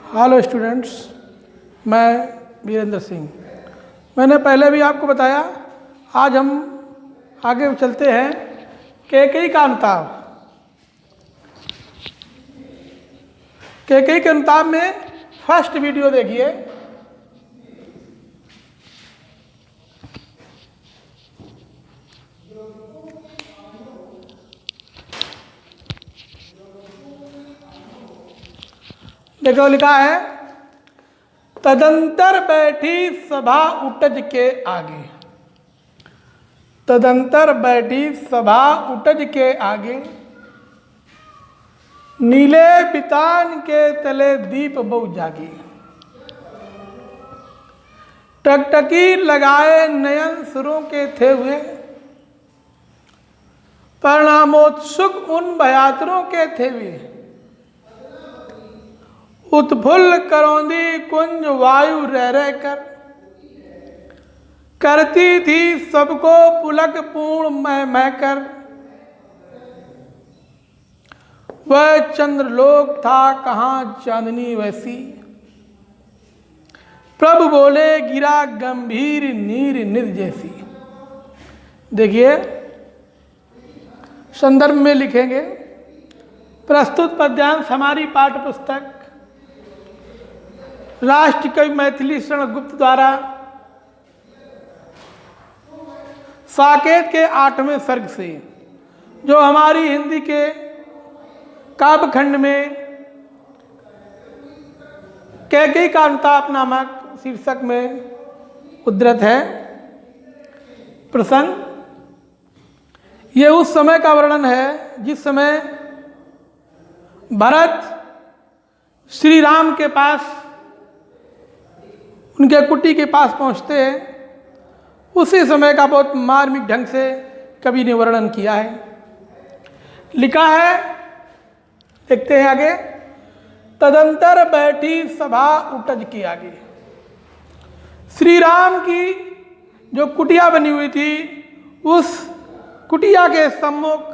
Hello students, मैं वीरेंद्र सिंह। मैंने पहले भी आपको बताया, आज हम आगे चलते हैं कैकेयी का अनुताप। कैकेयी के अनुताप में फर्स्ट वीडियो देखिए। देखो लिखा है, तदंतर बैठी सभा उटज के आगे। तदंतर बैठी सभा उटज के आगे, नीले बितान के तले दीप बहु जागे। टकटकी लगाए नयन सुरों के थे हुए, परिणामोत्सुक उन भयातरों के थे वे। उत्फुल्ल करौंदी कुंज वायु रह रह कर, करती थी सबको पुलक पूर्ण मह मह कर। वह चंद्रलोक था कहाँ चांदनी वैसी, प्रभु बोले गिरा गंभीर नीर निध जैसी। देखिए संदर्भ में लिखेंगे। प्रस्तुत पद्यांश हमारी पाठ्य पुस्तक राष्ट्र कवि मैथिली शरण गुप्त द्वारा साकेत के 8वें सर्ग से, जो हमारी हिंदी के काव्य खंड में कैकेयी का अनुताप नामक शीर्षक में उद्धृत है प्रसंग। ये उस समय का वर्णन है जिस समय भरत श्री राम के पास, उनके कुटी के पास पहुंचते हैं। उसी समय का बहुत मार्मिक ढंग से कवि ने वर्णन किया है। लिखा है, देखते हैं आगे। तदंतर बैठी सभा उटज के आगे। श्री राम की जो कुटिया बनी हुई थी, उस कुटिया के सम्मुख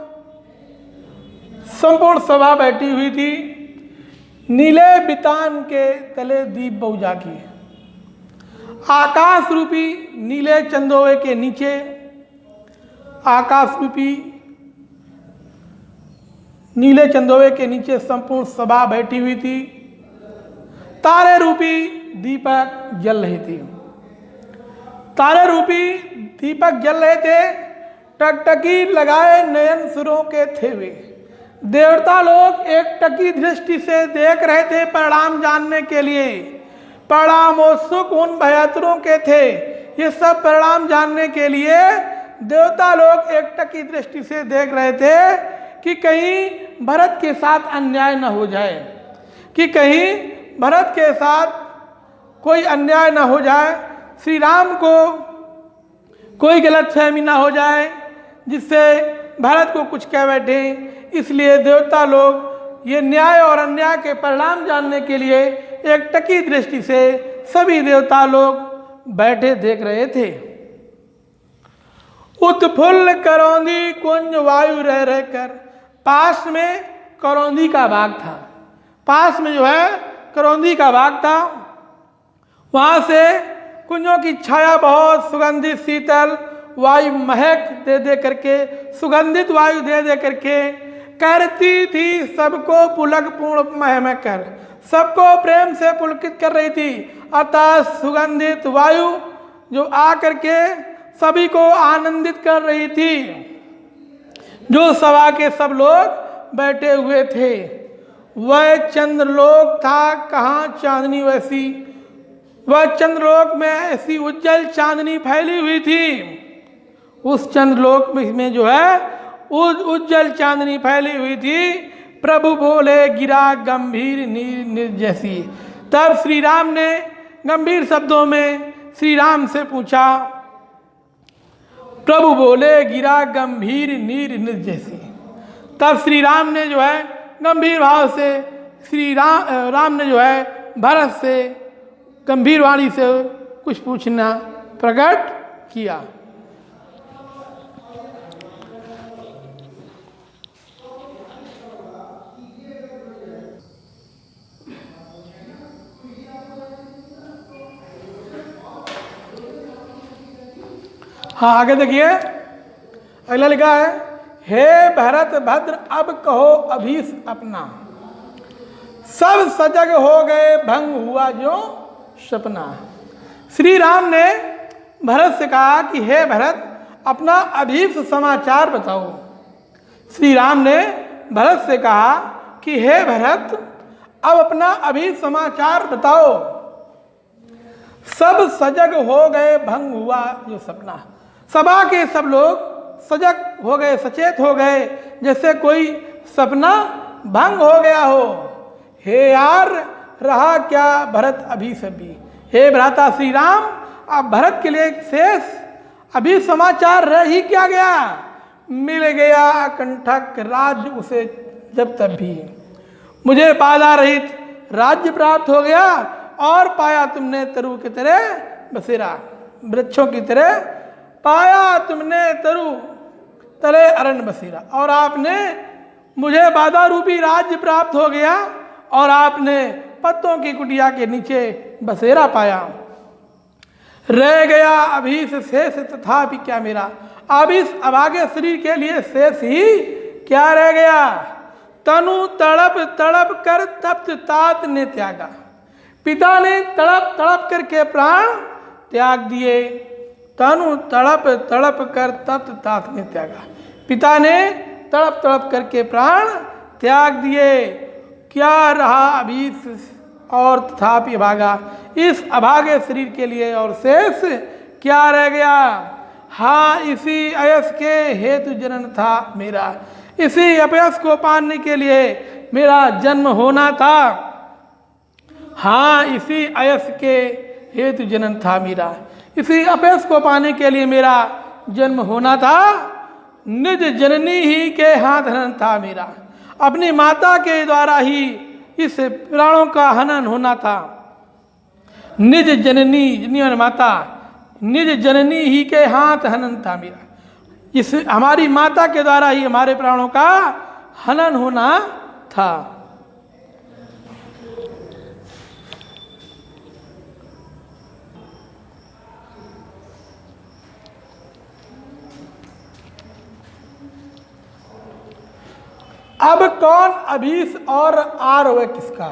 संपूर्ण सभा बैठी हुई थी। नीले बितान के तले दीप बहु जागी। आकाश रूपी नीले चंदोवे के नीचे, आकाश रूपी नीले चंदोवे के नीचे संपूर्ण सभा बैठी हुई थी। तारे रूपी दीपक जल रहे थे। तारे रूपी दीपक जल रहे थे। टकटकी लगाए नयन सुरों के थे वे। देवता लोग एक टकी दृष्टि से देख रहे थे परिणाम जानने के लिए। परिणामोत्सुक उन भयातुरों के थे। ये सब परिणाम जानने के लिए देवता लोग एक टकी दृष्टि से देख रहे थे कि कहीं भरत के साथ अन्याय न हो जाए, कि कहीं भरत के साथ कोई अन्याय न हो जाए, श्री राम को कोई गलतफहमी न हो जाए जिससे भरत को कुछ कह बैठे। इसलिए देवता लोग ये न्याय और अन्याय के परिणाम जानने के लिए एक टकी दृष्टि से सभी देवता लोग बैठे देख रहे थे। उत्फुल्ल करौंदी कुंज वायु रह रह कर। पास में करौंदी का बाग था। पास में जो है करौंदी का बाग था। वहाँ से कुंजों की छाया बहुत सुगंधित शीतल वायु महक दे दे करके, सुगंधित वायु दे दे करके करती थी सबको पुलक पूर्ण मह मह कर। सबको प्रेम से पुलकित कर रही थी। अतः सुगंधित वायु जो आ करके सभी को आनंदित कर रही थी। जो सभा के सब लोग बैठे हुए थे। वह चंद्रलोक था कहाँ चांदनी वैसी। वह चंद्रलोक में ऐसी उज्जवल चांदनी फैली हुई थी। उस चंद्रलोक में जो है उज्जवल चांदनी फैली हुई थी। प्रभु बोले गिरा गंभीर नीर निध जैसी। तब श्री राम ने गंभीर शब्दों में श्री राम से पूछा, प्रभु बोले गिरा गंभीर नीर निध जैसी। तब श्री राम ने जो है गंभीर भाव से राम ने जो है भरत से गंभीर वाणी से कुछ पूछना प्रकट किया। हाँ आगे देखिए, अगला लिखा है, हे भरत भद्र अब कहो अभीस अपना, सब सजग हो गए भंग हुआ जो सपना। श्री राम ने भरत से कहा कि हे भरत अपना अभीष्ट समाचार बताओ। श्री राम ने भरत से कहा कि हे भरत अब अपना अभीष्ट समाचार बताओ। सब सजग हो गए भंग हुआ जो सपना। सभा के सब लोग सजग हो गए, सचेत हो गए, जैसे कोई सपना भंग हो गया हो। हे यार रहा क्या भरत अभी सभी, हे भ्राता श्री राम अब भरत के लिए शेष अभी समाचार रह ही क्या गया। मिल गया कंठक राज्य उसे जब तब भी, मुझे बाधा रहित राज्य प्राप्त हो गया। और पाया तुमने तरु की तरह बसेरा, वृक्षों की तरह पाया तुमने तरु तले अरण्य बसेरा। और आपने मुझे बाधा रूपी राज्य प्राप्त हो गया और आपने पत्तों की कुटिया के नीचे बसेरा पाया। रह गया अभीस शेष तथापि क्या मेरा, अब इस अभागे शरीर के लिए शेष ही क्या रह गया। तनु तड़प तड़प कर तप्त तात ने त्यागा, पिता ने तड़प तड़प करके प्राण त्याग दिए। तनु तड़प तड़प कर तप्त तात ने त्यागा, पिता ने तड़प तड़प करके प्राण त्याग दिए। क्या रहा अभीस और तथापि भागा, इस अभागे शरीर के लिए और शेष क्या रह गया। हाँ इसी अयस के हेतु जन्म था मेरा, इसी अपयस को पाने के लिए मेरा जन्म होना था। हाँ इसी अयस के हेतु जन्म था मेरा, इसी अपयस को पाने के लिए मेरा जन्म होना था। निज जननी ही के हाथ हनन था मेरा, अपनी माता के द्वारा ही इस प्राणों का हनन होना था। निज जननी माता, निज जननी ही के हाथ हनन था मेरा, इस हमारी माता के द्वारा ही हमारे प्राणों का हनन होना था। अब कौन अभीस और आरोह किसका,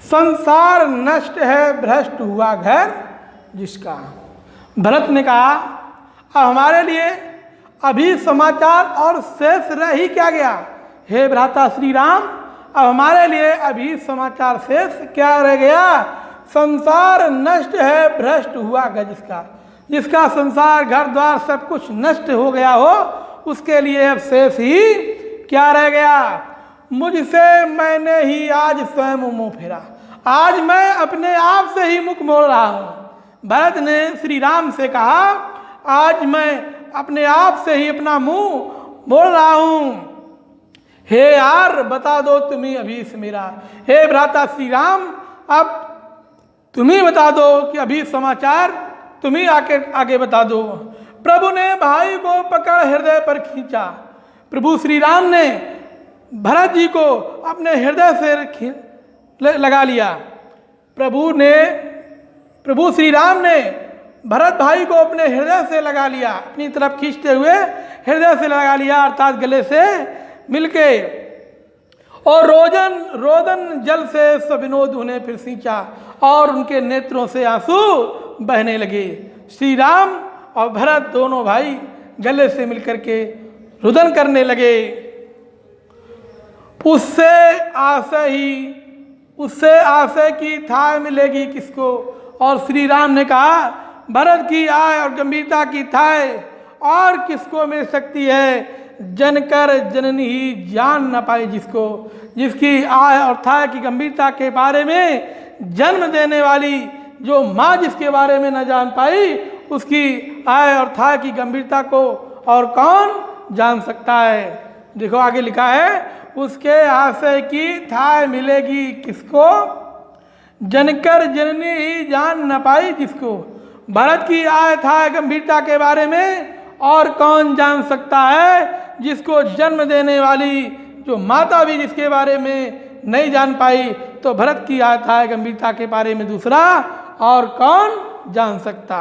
संसार नष्ट है भ्रष्ट हुआ घर जिसका। भरत ने कहा अब हमारे लिए अभी समाचार और शेष रह ही क्या गया। हे भ्राता श्री राम अब हमारे लिए अभी समाचार शेष क्या रह गया। संसार नष्ट है भ्रष्ट हुआ घर जिसका, जिसका संसार घर द्वार सब कुछ नष्ट हो गया हो, उसके लिए अब शेष ही क्या रह गया। मुझसे मैंने ही आज स्वयं मुंह फेरा, आज मैं अपने आप से ही मुख मोड़ रहा हूं। भरत ने श्री राम से कहा आज मैं अपने आप से ही अपना मुंह मोड़ रहा हूं। हे यार बता दो तुम्ही अभीस मेरा, हे भ्राता श्री राम अब तुम्ही बता दो कि अभी समाचार तुम्ही आगे बता दो। प्रभु ने भाई को पकड़ हृदय पर खींचा, प्रभु श्री राम ने भरत जी को अपने हृदय से लगा लिया। प्रभु श्री राम ने भरत भाई को अपने हृदय से लगा लिया, अपनी तरफ खींचते हुए हृदय से लगा लिया, अर्थात गले से मिलके। और रोदन जल से सविनोद उन्हें फिर सींचा और उनके नेत्रों से आंसू बहने लगे। श्री राम और भरत दोनों भाई गले से मिलकर के रुदन करने लगे। उससे आशय की थाह मिलेगी किसको। और श्री राम ने कहा भरत की आय और गंभीरता की थाह और किसको मिल सकती है। जनकर जननी ही जान न पाए जिसको, जिसकी आय और थाह की गंभीरता के बारे में जन्म देने वाली जो माँ जिसके बारे में न जान पाई, उसकी आय और थाह की गंभीरता को और कौन जान सकता है। देखो आगे लिखा है उसके आशय की थाह मिलेगी किसको, जनकर जननी ही जान न पाई जिसको। भरत की आय थाह गंभीरता के बारे में और कौन जान सकता है, जिसको जन्म देने वाली जो माता भी जिसके बारे में नहीं जान पाई, तो भरत की आय थाह गंभीरता के बारे में दूसरा और कौन जान सकता।